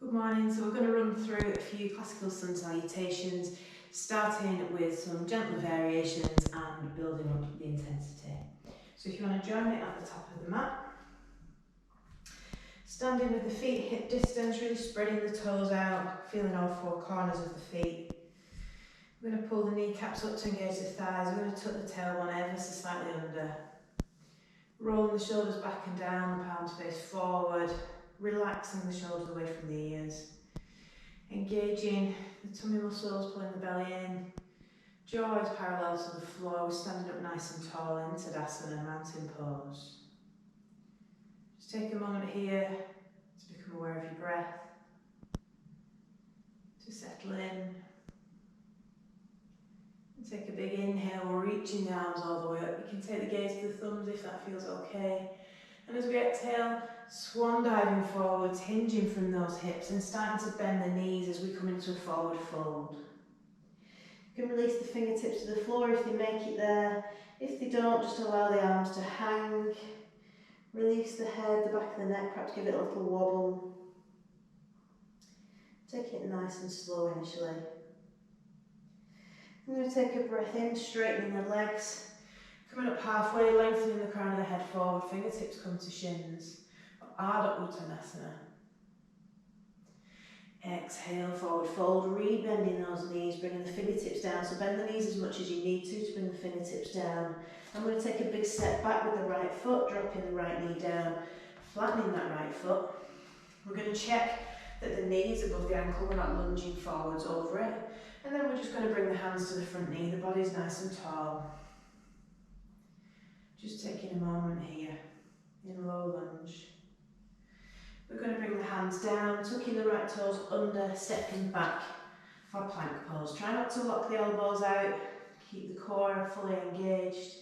Good morning, so we're going to run through a few classical sun salutations, starting with some gentle variations and building up the intensity. So if you want to join me at the top of the mat, standing with the feet hip distance, really spreading the toes out, feeling all four corners of the feet. We're going to pull the kneecaps up to engage the thighs, we're going to tuck the tailbone ever so slightly under. Rolling the shoulders back and down, the palms face forward, relaxing the shoulders away from the ears. Engaging the tummy muscles, pulling the belly in. Jaw is parallel to the floor, we're standing up nice and tall in Tadasana, mountain pose. Just take a moment here to become aware of your breath, to settle in. And take a big inhale, reaching the arms all the way up. You can take the gaze to the thumbs if that feels okay. And as we exhale, swan diving forwards, hinging from those hips and starting to bend the knees as we come into a forward fold. You can release the fingertips to the floor if they make it there. If they don't, just allow the arms to hang. Release the head, the back of the neck, perhaps give it a little wobble. Taking it nice and slow initially. I'm going to take a breath in, straightening the legs. Coming up halfway, lengthening the crown of the head forward, fingertips come to shins. Ardha Uttanasana. Exhale, forward fold, re-bending those knees, bringing the fingertips down. So bend the knees as much as you need to bring the fingertips down. I'm going to take a big step back with the right foot, dropping the right knee down, flattening that right foot. We're going to check that the knee is above the ankle, we're not lunging forwards over it. And then we're just going to bring the hands to the front knee, the body's nice and tall. Just taking a moment here, in low lunge. We're going to bring the hands down, tucking the right toes under, stepping back for plank pose. Try not to lock the elbows out, keep the core fully engaged.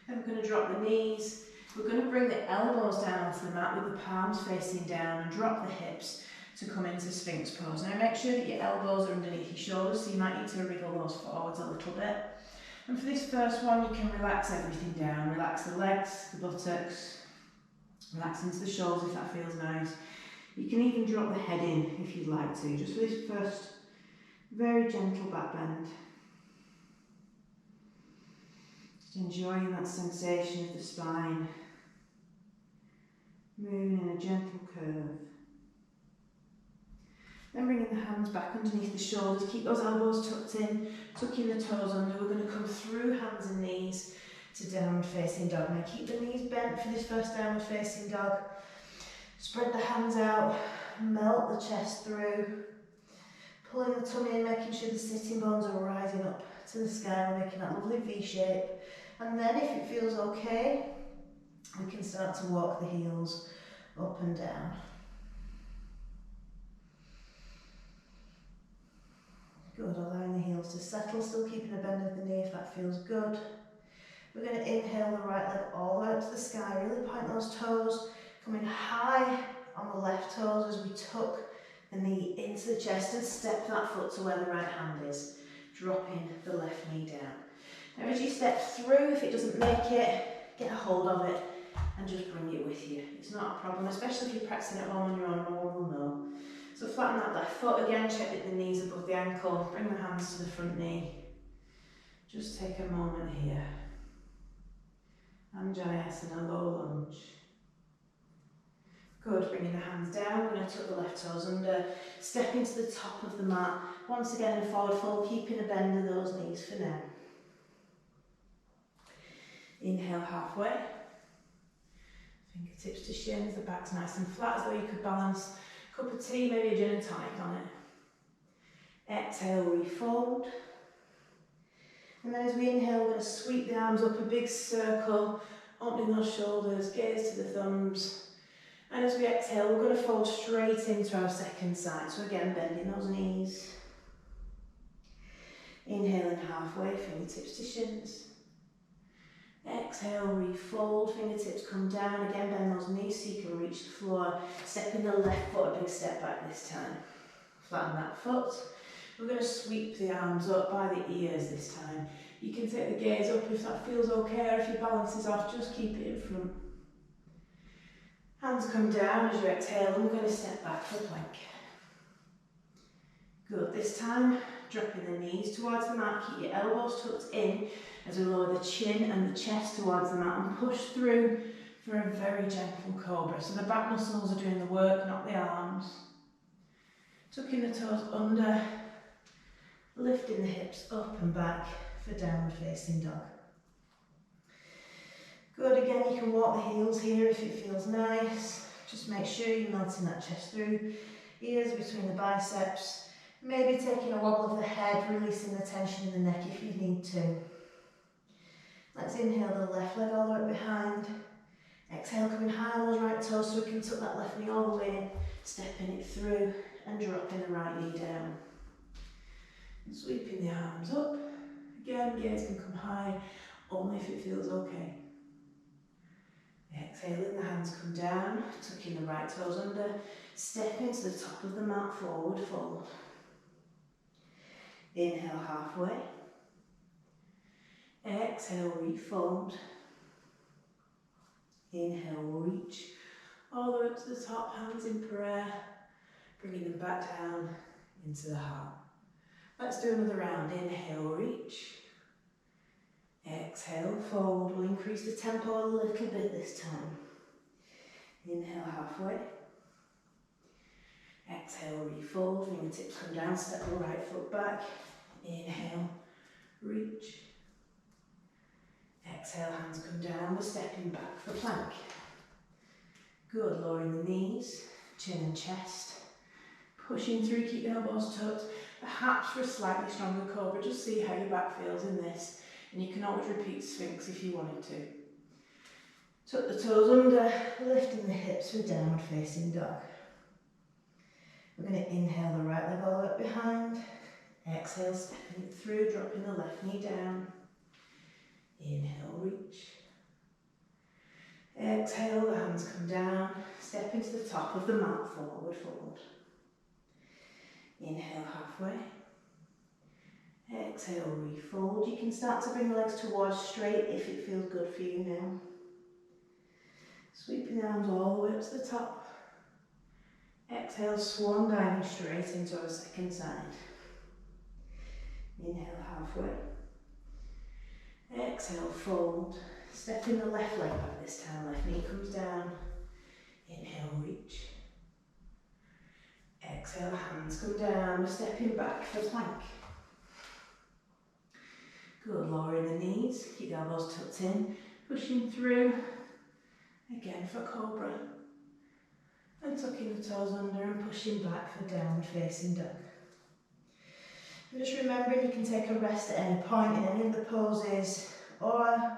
Then we're going to drop the knees. We're going to bring the elbows down onto the mat with the palms facing down and drop the hips to come into Sphinx pose. Now make sure that your elbows are underneath your shoulders, so you might need to wriggle those forwards a little bit. And for this first one, you can relax everything down. Relax the legs, the buttocks, relax into the shoulders if that feels nice. You can even drop the head in if you'd like to, just for this first very gentle back bend. Just enjoying that sensation of the spine, moving in a gentle curve. Then bringing the hands back underneath the shoulders, keep those elbows tucked in, tucking the toes under. We're going to come through hands and knees to downward facing dog. Now keep the knees bent for this first downward facing dog. Spread the hands out, melt the chest through, pulling the tummy in, making sure the sitting bones are rising up to the sky, making that lovely V shape. And then if it feels okay, we can start to walk the heels up and down. Good, allowing the heels to settle, still keeping a bend of the knee if that feels good. We're going to inhale the right leg all the way up to the sky, really point those toes, coming high on the left toes as we tuck the knee into the chest and step that foot to where the right hand is, dropping the left knee down. Now as you step through, if it doesn't make it, get a hold of it and just bring it with you. It's not a problem, especially if you're practicing at home on your own, no one will know. So flatten that left foot again, check that the knee's above the ankle, bring the hands to the front knee. Just take a moment here. Anjaneyasana, low lunge. Good, bringing the hands down, we're going to tuck the left toes under, step into the top of the mat. Once again in forward fold, keeping a bend of those knees for now. Inhale halfway. Fingertips to shins, the back's nice and flat as though you could balance a cup of tea, maybe a gin and tonic on it. Exhale, refold. And then as we inhale, we're going to sweep the arms up a big circle, opening those shoulders, gaze to the thumbs. And as we exhale, we're going to fold straight into our second side. So again, bending those knees. Inhaling halfway, fingertips to shins. Exhale, refold, fingertips come down. Again, bend those knees so you can reach the floor. Stepping the left foot a big step back this time. Flatten that foot. We're going to sweep the arms up by the ears this time. You can take the gaze up if that feels okay, or if your balance is off, just keep it in front. Hands come down as you exhale, and we're going to step back for plank. Good, this time dropping the knees towards the mat, keep your elbows tucked in as we lower the chin and the chest towards the mat and push through for a very gentle cobra. So the back muscles are doing the work, not the arms. Tucking the toes under, lifting the hips up and back for downward facing dog. Good, again you can walk the heels here if it feels nice. Just make sure you're melting that chest through, ears between the biceps. Maybe taking a wobble of the head, releasing the tension in the neck if you need to. Let's inhale the left leg all the way behind. Exhale, coming high on those right toes so we can tuck that left knee all the way in, stepping it through and dropping the right knee down. Sweeping the arms up. Again, gaze can come high, only if it feels okay. Exhaling, the hands come down, tucking the right toes under, stepping to the top of the mat, forward fold. Inhale halfway. Exhale, refold. Inhale, reach all the way up to the top, hands in prayer, bringing them back down into the heart. Let's do another round. Inhale, reach. Exhale, fold. We'll increase the tempo a little bit this time. Inhale, halfway. Exhale, refold. Fingertips come down, step the right foot back. Inhale, reach. Exhale, hands come down. We're stepping back for plank. Good, lowering the knees, chin and chest. Pushing through, keep the elbows tucked. Perhaps for a slightly stronger cobra, just see how your back feels in this. And you can always repeat Sphinx if you wanted to. Tuck the toes under, lifting the hips for downward facing dog. We're going to inhale the right leg all the way up behind. Exhale, stepping it through, dropping the left knee down. Inhale, reach. Exhale, the hands come down, step into the top of the mat, forward fold. Inhale, halfway. Exhale, refold. You can start to bring the legs towards straight if it feels good for you now. Sweeping the arms all the way up to the top. Exhale, swan diving straight into our second side. Inhale, halfway. Exhale, fold. Stepping the left leg back this time, left knee comes down. Inhale, reach. Exhale, hands come down, we're stepping back for plank. Good, lowering the knees, keep the elbows tucked in, pushing through. Again for cobra. And tucking the toes under and pushing back for downward facing dog. And just remembering you can take a rest at any point in any of the poses, or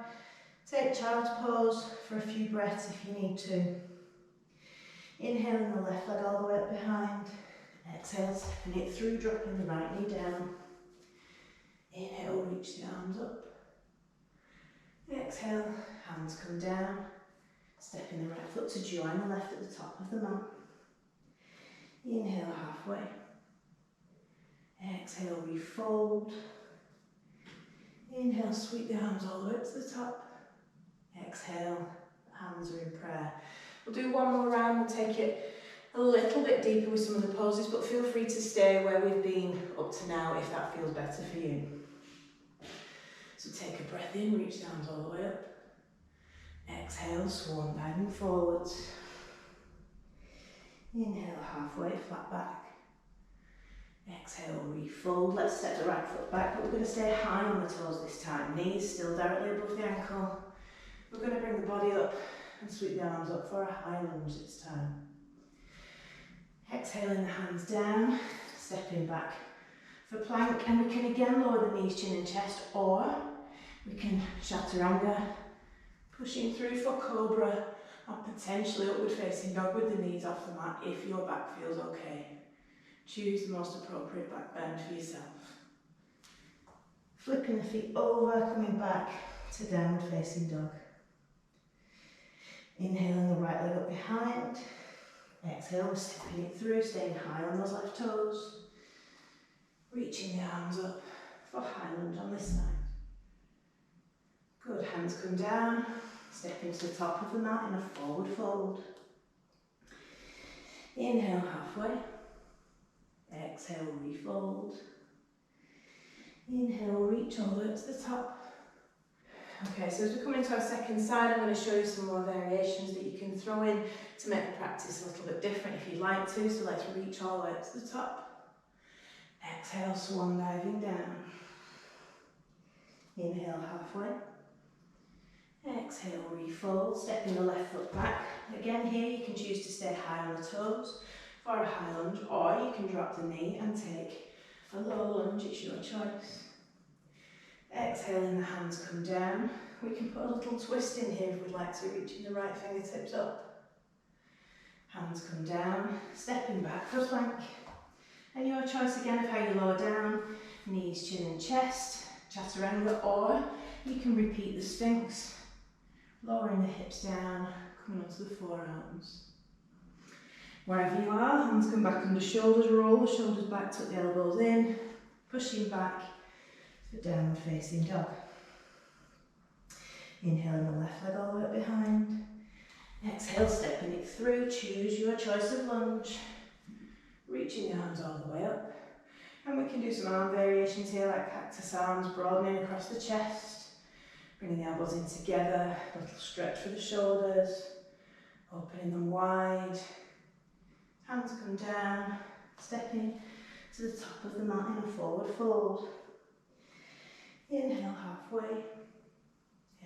take child's pose for a few breaths if you need to. Inhaling the left leg all the way up behind. Exhale, stepping it through, dropping the right knee down. Inhale, reach the arms up. Exhale, hands come down. Stepping the right foot to join the left at the top of the mat. Inhale, halfway. Exhale, refold. Inhale, sweep the arms all the way up to the top. Exhale, hands are in prayer. We'll do one more round, we'll take it a little bit deeper with some of the poses, but feel free to stay where we've been up to now if that feels better for you. So take a breath in, reach the arms all the way up. Exhale, swan diving forwards. Inhale, halfway, flat back. Exhale, refold. Let's step the right foot back, but we're going to stay high on the toes this time. Knees still directly above the ankle. We're going to bring the body up and sweep the arms up for a high lunge this time. Exhaling the hands down, stepping back for plank, and we can again lower the knees, chin and chest, or we can chaturanga, pushing through for cobra, or potentially upward facing dog with the knees off the mat if your back feels okay. Choose the most appropriate back bend for yourself. Flipping the feet over, coming back to downward facing dog. Inhaling the right leg up behind. Exhale, stepping it through, staying high on those left toes. Reaching the arms up for high lunge on this side. Good, hands come down, stepping to the top of the mat in a forward fold. Inhale, halfway. Exhale, refold. Inhale, reach all the way up to the top. Okay, so as we come into our second side, I'm going to show you some more variations that you can throw in to make the practice a little bit different if you'd like to. So let's reach all the way up to the top. Exhale, swan diving down. Inhale, halfway. Exhale, refold, stepping the left foot back. Again here you can choose to stay high on the toes for a high lunge, or you can drop the knee and take a low lunge, it's your choice. Exhaling, the hands come down. We can put a little twist in here if we'd like to, reaching the right fingertips up. Hands come down, stepping back for a plank. And your choice again of how you lower down, knees, chin and chest, chaturanga, or you can repeat the Sphinx, lowering the hips down, coming onto the forearms. Wherever you are, hands come back under shoulders, roll the shoulders back, tuck the elbows in, pushing back to downward facing dog. Inhaling the left leg all the way up behind. Exhale, stepping it through, choose your choice of lunge. Reaching the arms all the way up. And we can do some arm variations here, like cactus arms, broadening across the chest. Bringing the elbows in together, a little stretch for the shoulders. Opening them wide. Hands come down, stepping to the top of the mat in a forward fold. Inhale halfway.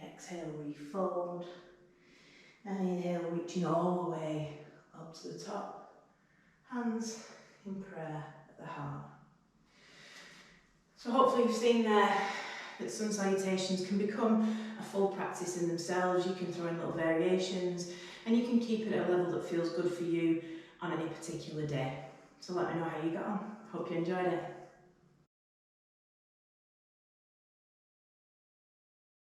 Exhale, refold. And inhale, reaching all the way up to the top. Hands in prayer at the heart. So hopefully you've seen there that Sun Salutations can become a full practice in themselves. You can throw in little variations and you can keep it at a level that feels good for you on any particular day. So let me know how you got on. Hope you enjoyed it.